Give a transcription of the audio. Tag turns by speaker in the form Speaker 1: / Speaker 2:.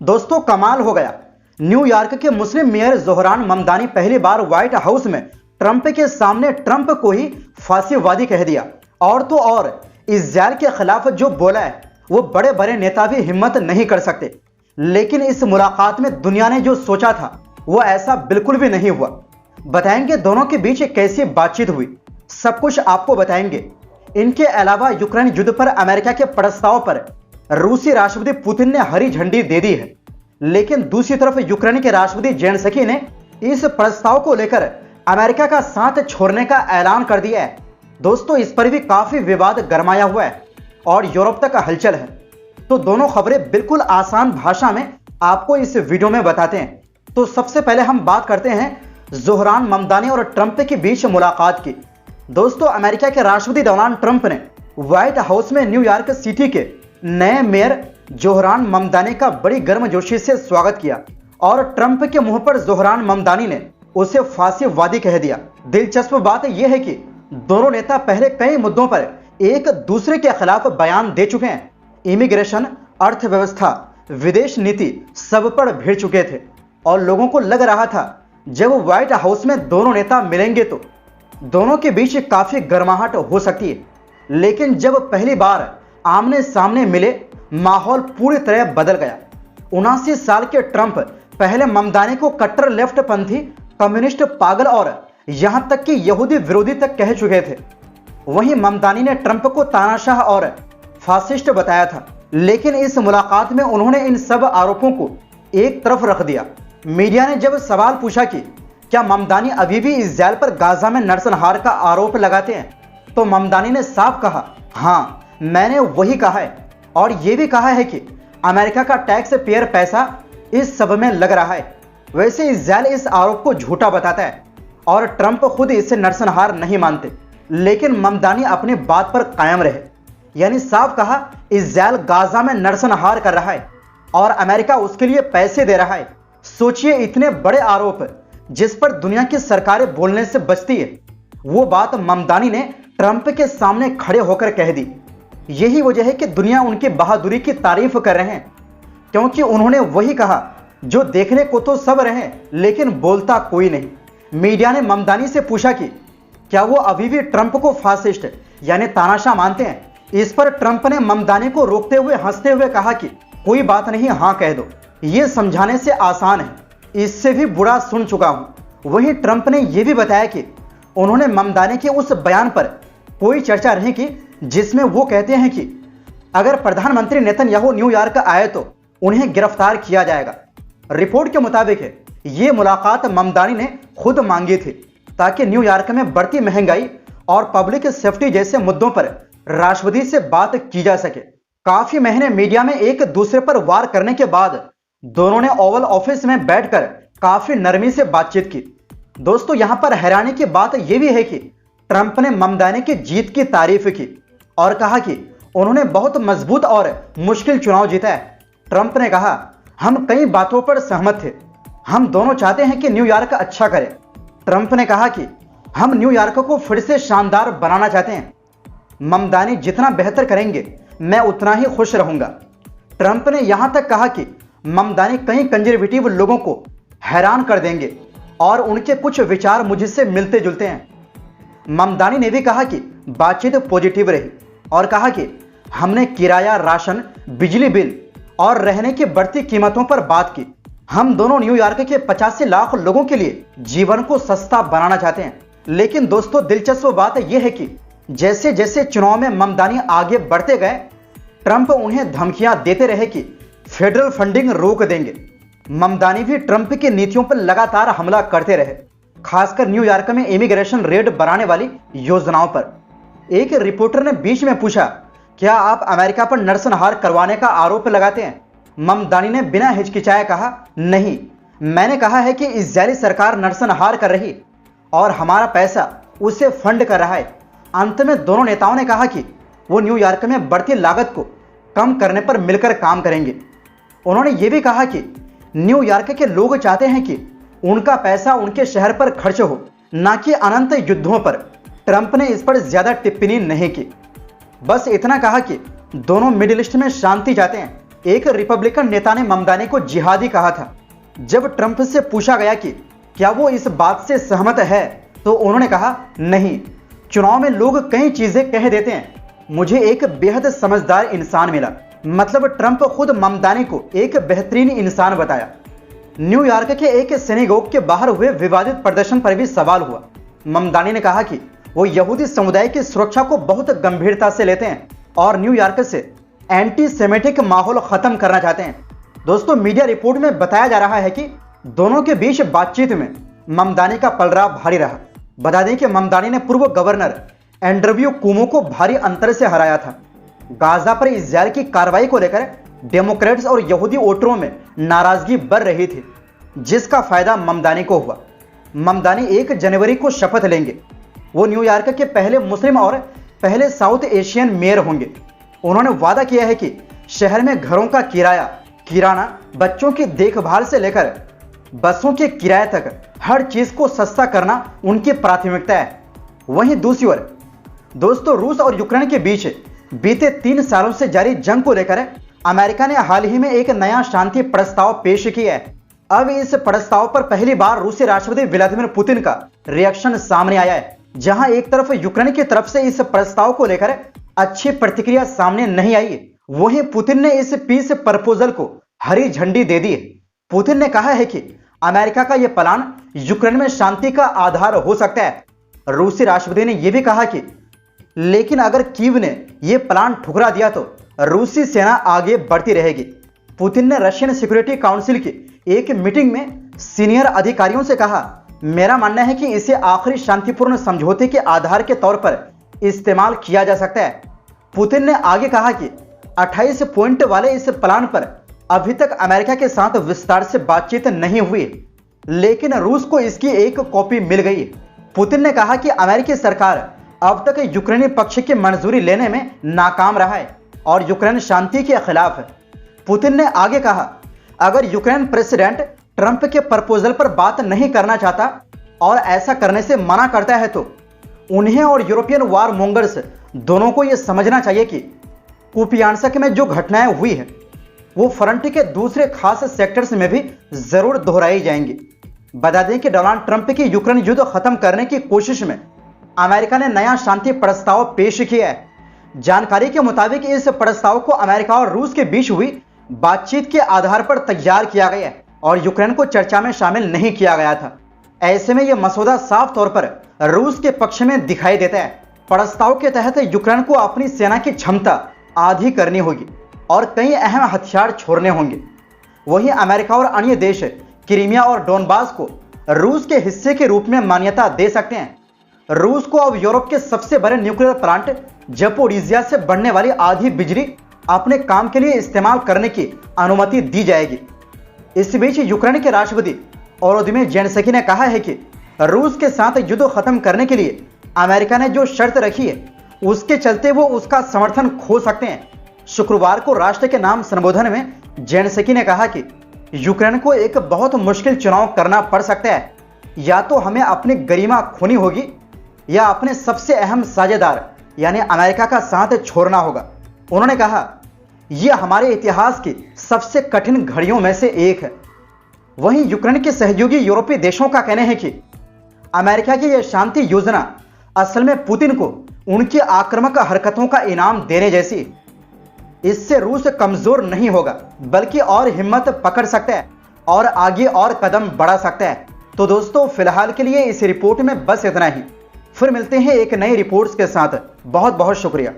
Speaker 1: दोस्तों कमाल हो गया। न्यूयॉर्क के मुस्लिम मेयर जोहरान ममदानी पहली बार व्हाइट हाउस में ट्रंप के सामने ट्रंप को ही फांसीवादी कह दिया। और तो और इस्राएल के खिलाफ जो बोला है वो बड़े बड़े नेता भी हिम्मत नहीं कर सकते। लेकिन इस मुलाकात में दुनिया ने जो सोचा था वो ऐसा बिल्कुल भी नहीं हुआ। बताएंगे दोनों के बीच कैसी बातचीत हुई, सब कुछ आपको बताएंगे। इनके अलावा यूक्रेन युद्ध पर अमेरिका के प्रस्ताव पर रूसी राष्ट्रपति पुतिन ने हरी झंडी दे दी है। लेकिन दूसरी तरफ यूक्रेन के राष्ट्रपति जेलेंस्की ने इस प्रस्ताव को लेकर अमेरिका का साथ छोड़ने का ऐलान कर दिया है। दोस्तों इस पर भी काफी विवाद गरमाया हुआ है और यूरोप तक हलचल है। तो दोनों खबरें बिल्कुल आसान भाषा में आपको इस वीडियो में बताते हैं। तो सबसे पहले हम बात करते हैं जोहरान ममदानी और ट्रंप के बीच मुलाकात की। दोस्तों अमेरिका के राष्ट्रपति डोनाल्ड ट्रंप ने व्हाइट हाउस में न्यूयॉर्क सिटी के नए मेयर जोहरान ममदानी का बड़ी गर्मजोशी से स्वागत किया और ट्रंप के मुंह पर जोहरान ममदानी ने उसे फांसीवादी कह दिया। दिलचस्प बात यह है कि दोनों नेता पहले कई मुद्दों पर एक दूसरे के खिलाफ बयान दे चुके हैं। इमिग्रेशन, अर्थव्यवस्था, विदेश नीति सब पर भिड़ चुके थे और लोगों को लग रहा था जब व्हाइट हाउस में दोनों नेता मिलेंगे तो दोनों के बीच काफी गर्माहट हो सकती है। लेकिन जब पहली बार आमने सामने मिले माहौल पूरी तरह बदल गया। 79 साल के ट्रंप पहले ममदानी को कट्टर लेफ्ट पंथी, कम्युनिस्ट, पागल और यहां तक कि यहूदी विरोधी तक कह चुके थे। वहीं ममदानी ने ट्रंप को तानाशाह और फासिस्ट बताया था। लेकिन इस मुलाकात में उन्होंने इन सब आरोपों को एक तरफ रख दिया। मीडिया ने जब सवाल पूछा कि क्या ममदानी अभी भी इस्राएल पर गाजा में नरसंहार का आरोप लगाते हैं, तो ममदानी ने साफ कहा, हाँ मैंने वही कहा है और यह भी कहा है कि अमेरिका का टैक्स पेयर पैसा इस सब में लग रहा है। वैसे इस्राएल इस आरोप को झूठा बताता है और ट्रंप खुद इसे नरसंहार नहीं मानते। लेकिन ममदानी अपनी बात पर कायम रहे, यानी साफ कहा इस्राएल गाजा में नरसंहार कर रहा है और अमेरिका उसके लिए पैसे दे रहा है। सोचिए इतने बड़े आरोप जिस पर दुनिया की सरकारें बोलने से बचती है, वो बात ममदानी ने ट्रंप के सामने खड़े होकर कह दी। यही वजह है कि दुनिया उनकी बहादुरी की तारीफ कर रहे हैं, क्योंकि उन्होंने वही कहा जो देखने को तो सब रहे लेकिन बोलता कोई नहीं। मीडिया ने ममदानी से पूछा कि क्या वो अभी भी ट्रंप को फासिस्ट यानी तानाशाह मानते हैं। इस पर ट्रंप ने ममदानी को रोकते हुए हंसते हुए कहा कि कोई बात नहीं, हाँ कह दो, ये समझाने से आसान है, इससे भी बुरा सुन चुका हूं। वहीं ट्रंप ने यह भी बताया कि उन्होंने ममदानी के उस बयान पर कोई चर्चा नहीं की जिसमें वो कहते हैं कि अगर प्रधानमंत्री नेतन्याहू न्यूयॉर्क आए तो उन्हें गिरफ्तार किया जाएगा। रिपोर्ट के मुताबिक ये मुलाकात ममदानी ने खुद मांगी थी ताकि न्यूयॉर्क में बढ़ती महंगाई और पब्लिक सेफ्टी जैसे मुद्दों पर राष्ट्रपति से बात की जा सके। काफी महीने मीडिया में एक दूसरे पर वार करने के बाद दोनों ने ओवल ऑफिस में बैठकर काफी नरमी से बातचीत की। दोस्तों यहां पर हैरानी की बात यह भी है कि ट्रंप ने ममदानी की जीत की तारीफ की और कहा कि उन्होंने बहुत मजबूत और मुश्किल चुनाव जीता है। ट्रंप ने कहा, हम कई बातों पर सहमत थे, हम दोनों चाहते हैं कि न्यूयॉर्क अच्छा करे। ट्रंप ने कहा कि हम न्यूयॉर्क को फिर से शानदार बनाना चाहते हैं, ममदानी जितना बेहतर करेंगे मैं उतना ही खुश रहूंगा। ट्रंप ने यहां तक कहा कि ममदानी कई कंजर्वेटिव लोगों को हैरान कर देंगे और उनके कुछ विचार मुझसे मिलते जुलते हैं। ममदानी ने भी कहा कि बातचीत पॉजिटिव रही और कहा कि हमने किराया, राशन, बिजली बिल और रहने की बढ़ती कीमतों पर बात की। हम दोनों न्यूयॉर्क के 85 लाख लोगों के लिए जीवन को सस्ता बनाना चाहते हैं। लेकिन दोस्तों दिलचस्प बात यह है कि जैसे जैसे चुनाव में ममदानी आगे बढ़ते गए, ट्रंप उन्हें धमकियां देते रहे कि फेडरल फंडिंग रोक देंगे। ममदानी भी ट्रंप की नीतियों पर लगातार हमला करते रहे, खासकर न्यूयॉर्क में इमिग्रेशन रेड बढ़ाने वाली योजनाओं पर। एक रिपोर्टर ने बीच में पूछा, क्या आप अमेरिका पर नरसंहार करवाने का आरोप लगाते हैं? ममदानी ने बिना हिचकिचाए कहा, नहीं, मैंने कहा है कि इजरायली सरकार नरसंहार कर रही और हमारा पैसा उसे फंड कर रहा है। अंत में दोनों नेताओं ने कहा कि वो न्यूयॉर्क में बढ़ती लागत को कम करने पर मिलकर काम करेंगे। उन्होंने ये भी कहा कि न्यूयॉर्क के लोग चाहते हैं कि उनका पैसा उनके शहर पर खर्च हो, ना कि अनंत युद्धों पर। ट्रंप ने इस पर ज्यादा टिप्पणी नहीं की, बस इतना कहा कि दोनों मिडिल ईस्ट में शांति चाहते हैं एक रिपब्लिकन नेता ने ममदानी को जिहादी कहा था। जब ट्रंप से पूछा गया कि क्या वो इस बात से सहमत है तो उन्होंने कहा, नहीं, चुनाव में लोग कई चीजें कह देते हैं, मुझे एक बेहद समझदार इंसान मिला। मतलब ट्रंप खुद ममदानी को एक बेहतरीन इंसान बताया। न्यूयॉर्क के एक सिनेगोग के बाहर हुए विवादित प्रदर्शन पर भी सवाल हुआ। ममदानी ने कहा कि वो यहूदी समुदाय की सुरक्षा को बहुत गंभीरता से लेते हैं और न्यूयॉर्क से एंटी सेमेटिक माहौल खत्म करना चाहते हैं। दोस्तों, मीडिया रिपोर्ट में बताया जा रहा है कि दोनों के बीच बातचीत में ममदानी का पलड़ा भारी रहा। बता दें कि ममदानी ने पूर्व गवर्नर एंड्रयू कुमो को भारी अंतर से हराया था। गाजा पर इजरायल की कार्रवाई को लेकर डेमोक्रेट्स और यहूदी वोटरों में नाराजगी बढ़ रही थी, जिसका फायदा ममदानी को हुआ। ममदानी 1 जनवरी को शपथ लेंगे। वो न्यूयॉर्क के पहले मुस्लिम और पहले साउथ एशियन मेयर होंगे। उन्होंने वादा किया है कि शहर में घरों का किराया, किराना, बच्चों की देखभाल से लेकर बसों के किराए तक हर चीज को सस्ता करना उनकी प्राथमिकता है। वहीं दूसरी ओर दोस्तों, रूस और यूक्रेन के बीच बीते 3 सालों से जारी जंग को लेकर अमेरिका ने हाल ही में एक नया शांति प्रस्ताव पेश किया है। अब इस प्रस्ताव पर पहली बार रूसी राष्ट्रपति व्लादिमीर पुतिन का रिएक्शन सामने आया है। जहां एक तरफ यूक्रेन की तरफ से इस प्रस्ताव को लेकर अच्छी प्रतिक्रिया सामने नहीं आई, वहीं पुतिन ने इस पीस प्रपोजल को हरी झंडी दे दी है। पुतिन ने कहा है कि अमेरिका का यह प्लान यूक्रेन में शांति का आधार हो सकता है। रूसी राष्ट्रपति ने यह भी कहा कि लेकिन अगर कीव ने यह प्लान ठुकरा दिया तो रूसी सेना आगे बढ़ती रहेगी। पुतिन ने रशियन सिक्योरिटी काउंसिल की एक मीटिंग में सीनियर अधिकारियों से कहा, मेरा मानना है कि इसे आखिरी शांतिपूर्ण समझौते के आधार के तौर पर इस्तेमाल किया जा सकता है। पुतिन ने आगे कहा कि 28 पॉइंट वाले इस प्लान पर अभी तक अमेरिका के साथ विस्तार से बातचीत नहीं हुई, लेकिन रूस को इसकी एक कॉपी मिल गई। पुतिन ने कहा कि अमेरिकी सरकार अब तक यूक्रेनी पक्ष की मंजूरी लेने में नाकाम रहा है और यूक्रेन शांति के खिलाफ है। पुतिन ने आगे कहा, अगर यूक्रेन प्रेसिडेंट ट्रंप के प्रपोजल पर बात नहीं करना चाहता और ऐसा करने से मना करता है तो उन्हें और यूरोपियन वार मोंगर्स दोनों को यह समझना चाहिए कि कुपियानस्क में जो घटनाएं हुई है वो फ्रंट के दूसरे खास सेक्टर्स में भी जरूर दोहराई जाएंगी। बता दें कि डोनाल्ड ट्रंप की यूक्रेन युद्ध खत्म करने की कोशिश में अमेरिका ने नया शांति प्रस्ताव पेश किया है। जानकारी के मुताबिक इस प्रस्ताव को अमेरिका और रूस के बीच हुई बातचीत के आधार पर तैयार किया गया है और यूक्रेन को चर्चा में शामिल नहीं किया गया था। ऐसे में यह मसौदा साफ तौर पर रूस के पक्ष में दिखाई देता है। प्रस्ताव के तहत यूक्रेन को अपनी सेना की क्षमता आधी करनी होगी और कई अहम हथियार छोड़ने होंगे। वहीं अमेरिका और अन्य देश क्रीमिया और डोनबास को रूस के हिस्से के रूप में मान्यता दे सकते हैं। रूस को अब यूरोप के सबसे बड़े न्यूक्लियर प्लांट ज़पोरिज़िया से बढ़ने वाली आधी बिजली अपने काम के लिए इस्तेमाल करने की अनुमति दी जाएगी। इस बीच यूक्रेन के राष्ट्रपति वोलोदिमीर ज़ेलेंस्की ने कहा है कि रूस के साथ युद्ध खत्म करने के लिए अमेरिका ने जो शर्त रखी है उसके चलते वो उसका समर्थन खो सकते हैं। शुक्रवार को राष्ट्र के नाम संबोधन में ज़ेलेंस्की ने कहा कि यूक्रेन को एक बहुत मुश्किल चुनाव करना पड़ सकता है, या तो हमें अपनी गरिमा खोनी होगी या अपने सबसे अहम साझेदार यानी अमेरिका का साथ छोड़ना होगा। उन्होंने कहा, यह हमारे इतिहास की सबसे कठिन घड़ियों में से एक है। वहीं यूक्रेन के सहयोगी यूरोपीय देशों का कहना है कि अमेरिका की यह शांति योजना असल में पुतिन को उनकी आक्रामक हरकतों का इनाम देने जैसी है। इससे रूस कमजोर नहीं होगा बल्कि और हिम्मत पकड़ सकता है और आगे और कदम बढ़ा सकता है। तो दोस्तों, फिलहाल के लिए इस रिपोर्ट में बस इतना ही। फिर मिलते हैं एक नई रिपोर्ट्स के साथ। बहुत बहुत शुक्रिया।